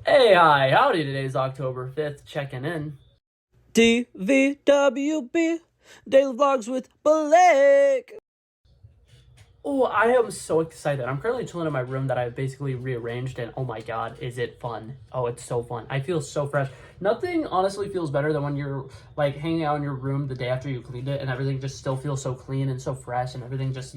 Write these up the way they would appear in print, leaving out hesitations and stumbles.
Hey, hi, howdy. Today's October 5th, checking in. DVWB Daily Vlogs with Blake. Oh, I am so excited. I'm currently chilling in my room that I've basically rearranged, and oh my god, is it fun. Oh, it's so fun. I feel so fresh. Nothing honestly feels better than when you're like hanging out in your room the day after you cleaned it and everything just still feels so clean and so fresh and everything just,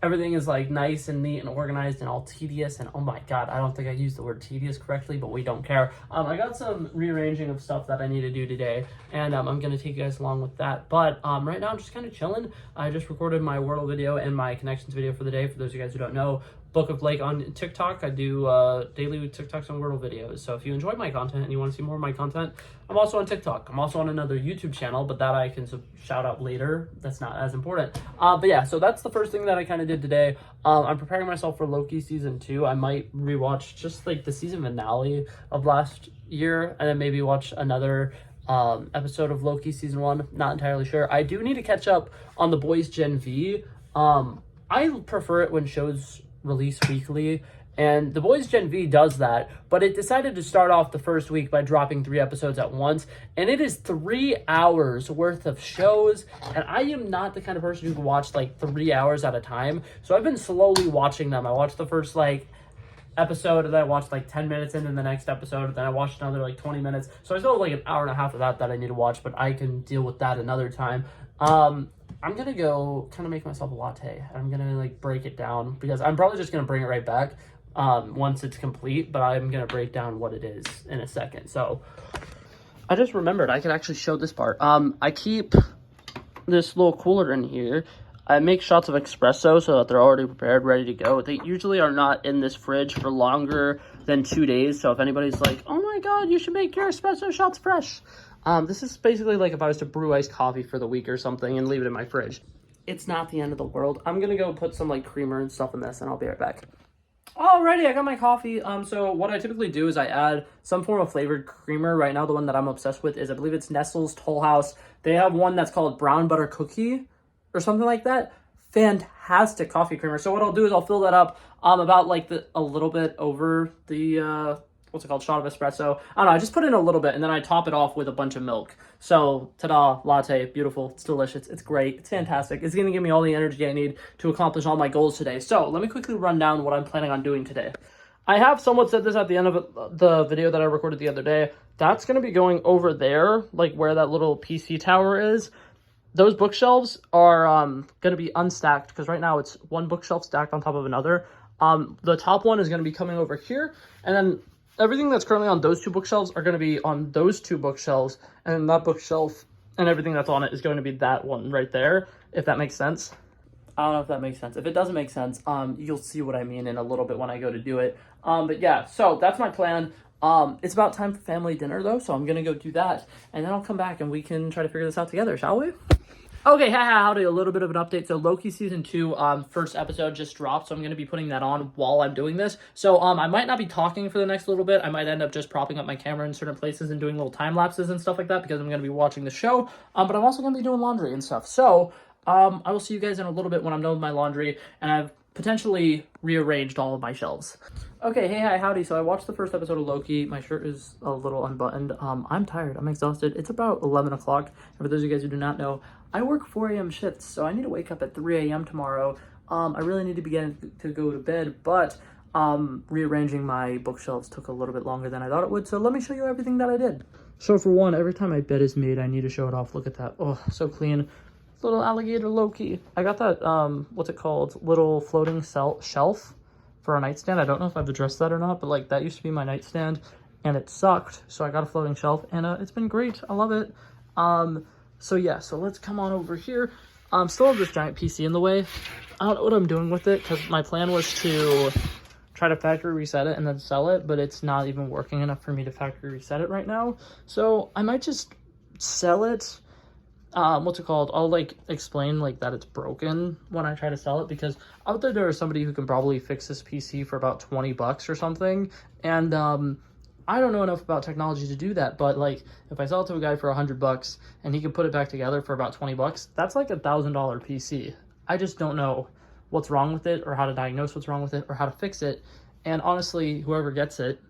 everything is like nice and neat and organized and all tedious. And oh my god, I don't think I used the word tedious correctly, but we don't care. I got some rearranging of stuff that I need to do today, and I'm gonna take you guys along with that. But right now I'm just kind of chilling. I just recorded my Wordle video and my connections video for the day. For those of you guys who don't know, Book of Blake on TikTok. I do daily TikToks and Wordle videos. So if you enjoy my content and you want to see more of my content, I'm also on TikTok. I'm also on another YouTube channel, but that I can shout out later. That's not as important. But yeah, so that's the first thing that I kind of did today. I'm preparing myself for Loki season 2. I might rewatch just like the season finale of last year, and then maybe watch another episode of Loki season 1. Not entirely sure. I do need to catch up on The Boys Gen V. I prefer it when shows release weekly, and The Boys Gen V does that, but it decided to start off the first week by dropping 3 episodes at once, and it is 3 hours worth of shows, and I am not the kind of person who can watch like 3 hours at a time, so I've been slowly watching them. I watched the first episode, and then I watched like 10 minutes into the next episode, and then I watched another like 20 minutes, so I still have like an hour and a half of that I need to watch, but I can deal with that another time. I'm gonna go kind of make myself a latte. I'm gonna like break it down because I'm probably just gonna bring it right back once it's complete, but I'm gonna break down what it is in a second. So I just remembered I could actually show this part. I keep this little cooler in here. I make shots of espresso so that they're already prepared, ready to go. They usually are not in this fridge for longer than 2 days. So if anybody's like, oh my god, you should make your espresso shots fresh. This is basically like if I was to brew iced coffee for the week or something and leave it in my fridge. It's not the end of the world. I'm gonna go put some like creamer and stuff in this, and I'll be right back. Alrighty, I got my coffee. So what I typically do is I add some form of flavored creamer. Right now, the one that I'm obsessed with is, I believe it's Nestle's Toll House. They have one that's called brown butter cookie or something like that. Fantastic coffee creamer. So what I'll do is I'll fill that up about like a little bit over the what's it called, shot of espresso. I don't know, I just put in a little bit, and then I top it off with a bunch of milk. So, ta-da, latte, beautiful, it's delicious, it's great, it's fantastic. It's gonna give me all the energy I need to accomplish all my goals today. So, let me quickly run down what I'm planning on doing today. I have somewhat said this at the end of the video that I recorded the other day. That's gonna be going over there, like where that little PC tower is. Those bookshelves are gonna be unstacked, because right now it's one bookshelf stacked on top of another. The top one is gonna be coming over here, and then everything that's currently on those 2 bookshelves are going to be on those 2 bookshelves, and then that bookshelf and everything that's on it is going to be that one right there, if that makes sense. I don't know if that makes sense. If it doesn't make sense, you'll see what I mean in a little bit when I go to do it. But yeah, so that's my plan. It's about time for family dinner though, so I'm going to go do that, and then I'll come back and we can try to figure this out together, shall we? Okay, howdy, a little bit of an update. So Loki season 2 first episode just dropped, so I'm going to be putting that on while I'm doing this. So I might not be talking for the next little bit. I might end up just propping up my camera in certain places and doing little time lapses and stuff like that, because I'm going to be watching the show. But I'm also going to be doing laundry and stuff. So I will see you guys in a little bit when I'm done with my laundry, and I've potentially rearranged all of my shelves. Okay, hi, howdy. So I watched the first episode of Loki. My shirt is a little unbuttoned. I'm tired. I'm exhausted. It's about 11 o'clock. And for those of you guys who do not know, I work 4 a.m. shifts, so I need to wake up at 3 a.m. tomorrow. I really need to be getting to go to bed, but rearranging my bookshelves took a little bit longer than I thought it would, so let me show you everything that I did. So for one, every time my bed is made, I need to show it off. Look at that. Oh, so clean. Little alligator Loki. I got that, what's it called? Little floating shelf for a nightstand. I don't know if I've addressed that or not, but like that used to be my nightstand and it sucked. So I got a floating shelf, and it's been great. I love it. So yeah, so let's come on over here. Still have this giant PC in the way. I don't know what I'm doing with it, because my plan was to try to factory reset it and then sell it, but it's not even working enough for me to factory reset it right now. So I might just sell it. What's it called? I'll like explain like that it's broken when I try to sell it, because out there is somebody who can probably fix this PC for about 20 bucks or something. And I don't know enough about technology to do that, but like if I sell it to a guy for 100 bucks and he can put it back together for about 20 bucks, that's like $1,000 PC. I just don't know what's wrong with it, or how to diagnose what's wrong with it, or how to fix it. And honestly, whoever gets it,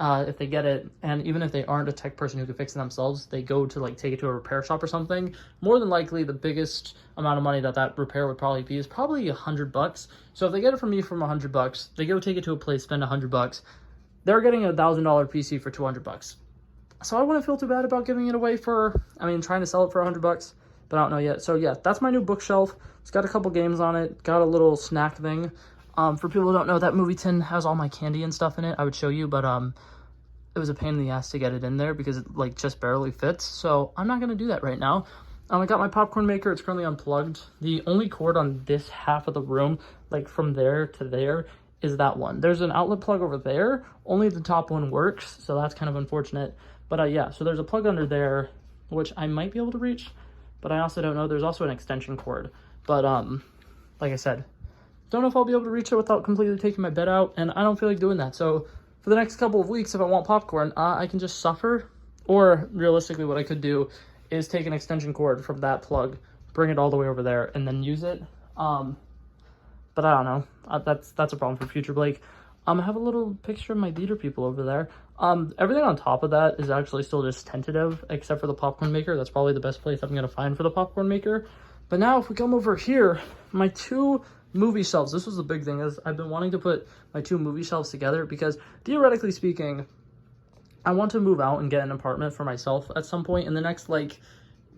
if they get it, and even if they aren't a tech person who can fix it themselves, they go to like take it to a repair shop or something, more than likely the biggest amount of money that repair would probably be is probably $100. So if they get it from me from $100, they go take it to a place, spend $100, they're getting a $1,000 PC for $200. So I wouldn't feel too bad about giving it away for, I mean, trying to sell it for $100, but I don't know yet. So yeah, that's my new bookshelf. It's got a couple games on it, got a little snack thing. For people who don't know, that movie tin has all my candy and stuff in it. I would show you, but it was a pain in the ass to get it in there because it like just barely fits. So I'm not gonna do that right now. I got my popcorn maker. It's currently unplugged. The only cord on this half of the room, like from there to there, is that one. There's an outlet plug over there. Only the top one works, so that's kind of unfortunate. But yeah, so there's a plug under there, which I might be able to reach, but I also don't know. There's also an extension cord. But like I said, don't know if I'll be able to reach it without completely taking my bed out, and I don't feel like doing that. So for the next couple of weeks, if I want popcorn, I can just suffer. Or realistically, what I could do is take an extension cord from that plug, bring it all the way over there, and then use it. But I don't know. That's a problem for future Blake. I have a little picture of my theater people over there. Everything on top of that is actually still just tentative, except for the popcorn maker. That's probably the best place I'm gonna find for the popcorn maker. But now if we come over here, my two movie shelves. This was the big thing, is I've been wanting to put my two movie shelves together because theoretically speaking, I want to move out and get an apartment for myself at some point in the next like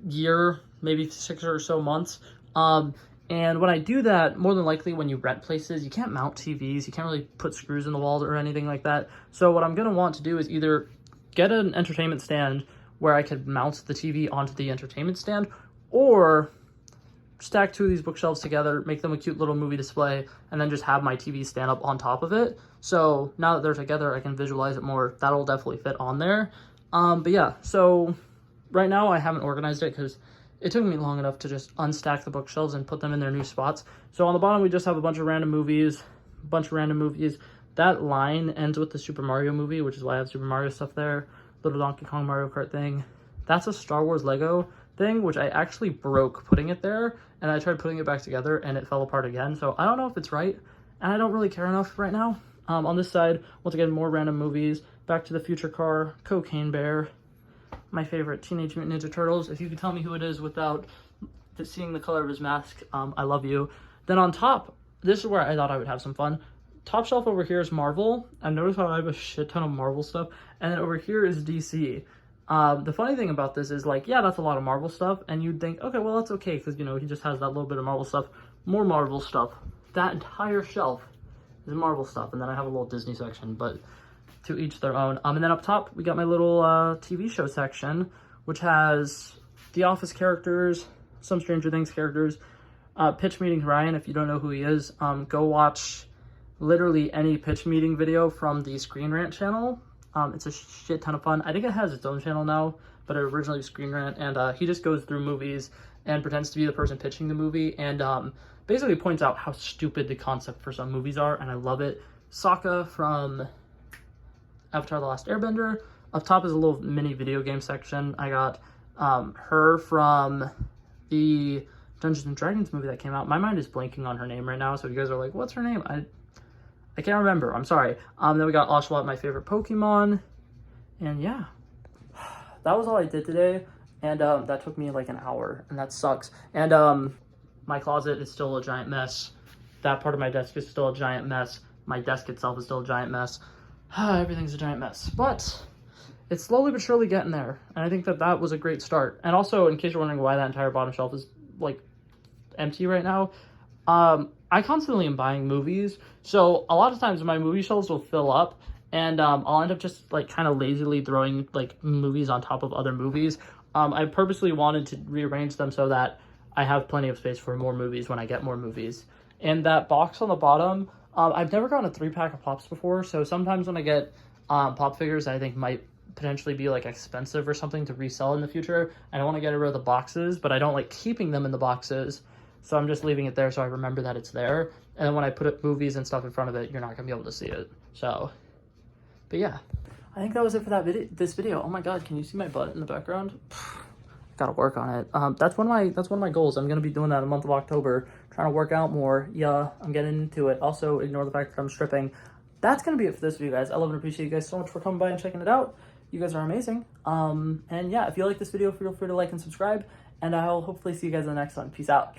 year, maybe 6 or so months. And when I do that, more than likely when you rent places, you can't mount TVs, you can't really put screws in the walls or anything like that. So what I'm gonna want to do is either get an entertainment stand where I could mount the TV onto the entertainment stand, or stack two of these bookshelves together, make them a cute little movie display, and then just have my TV stand up on top of it. So now that they're together, I can visualize it more. That'll definitely fit on there. But yeah, so right now I haven't organized it because it took me long enough to just unstack the bookshelves and put them in their new spots. So on the bottom, we just have a bunch of random movies, That line ends with the Super Mario movie, which is why I have Super Mario stuff there. Little Donkey Kong Mario Kart thing. That's a Star Wars Lego thing, which I actually broke putting it there, and I tried putting it back together and it fell apart again. So I don't know if it's right, and I don't really care enough right now. On this side, once again, more random movies. Back to the Future car, Cocaine Bear, my favorite Teenage Mutant Ninja Turtles. If you could tell me who it is without seeing the color of his mask, I love you. Then on top, this is where I thought I would have some fun. Top shelf over here is Marvel. I noticed how I have a shit ton of Marvel stuff, and then over here is DC. The funny thing about this is, like, yeah, that's a lot of Marvel stuff, and you'd think, okay, well, that's okay, because, you know, he just has that little bit of Marvel stuff. More Marvel stuff. That entire shelf is Marvel stuff, and then I have a little Disney section, but to each their own. And then up top, we got my little TV show section, which has The Office characters, some Stranger Things characters, Pitch Meeting Ryan. If you don't know who he is, go watch literally any pitch meeting video from the Screen Rant channel. It's a shit ton of fun. I think it has its own channel now, but it originally was Screen Rant, and he just goes through movies and pretends to be the person pitching the movie, and basically points out how stupid the concept for some movies are, and I love it. Sokka from Avatar: The Last Airbender. Up top is a little mini video game section. I got her from the Dungeons and Dragons movie that came out. My mind is blanking on her name right now, so if you guys are like, what's her name? I can't remember. I'm sorry. Then we got Oshawott, my favorite Pokemon. And yeah, that was all I did today. And that took me like an hour, and that sucks. And my closet is still a giant mess. That part of my desk is still a giant mess. My desk itself is still a giant mess. Everything's a giant mess. But it's slowly but surely getting there. And I think that that was a great start. And also, in case you're wondering why that entire bottom shelf is like empty right now, I constantly am buying movies, so a lot of times my movie shelves will fill up, and I'll end up just like kind of lazily throwing like movies on top of other movies. I purposely wanted to rearrange them so that I have plenty of space for more movies when I get more movies. And that box on the bottom, I've never gotten a 3-pack of Pops before, so sometimes when I get Pop figures that I think might potentially be like expensive or something to resell in the future, I don't want to get rid of the boxes, but I don't like keeping them in the boxes. So I'm just leaving it there so I remember that it's there. And then when I put up movies and stuff in front of it, you're not going to be able to see it. So, but yeah. I think that was it for this video. Oh my god, can you see my butt in the background? Gotta work on it. That's one of my goals. I'm going to be doing that in the month of October. Trying to work out more. Yeah, I'm getting into it. Also, ignore the fact that I'm stripping. that's gonna be it for this video, guys. I love and appreciate you guys so much for coming by and checking it out. You guys are amazing. And yeah, if you like this video, feel free to like and subscribe, and I'll hopefully see you guys in the next one. Peace out.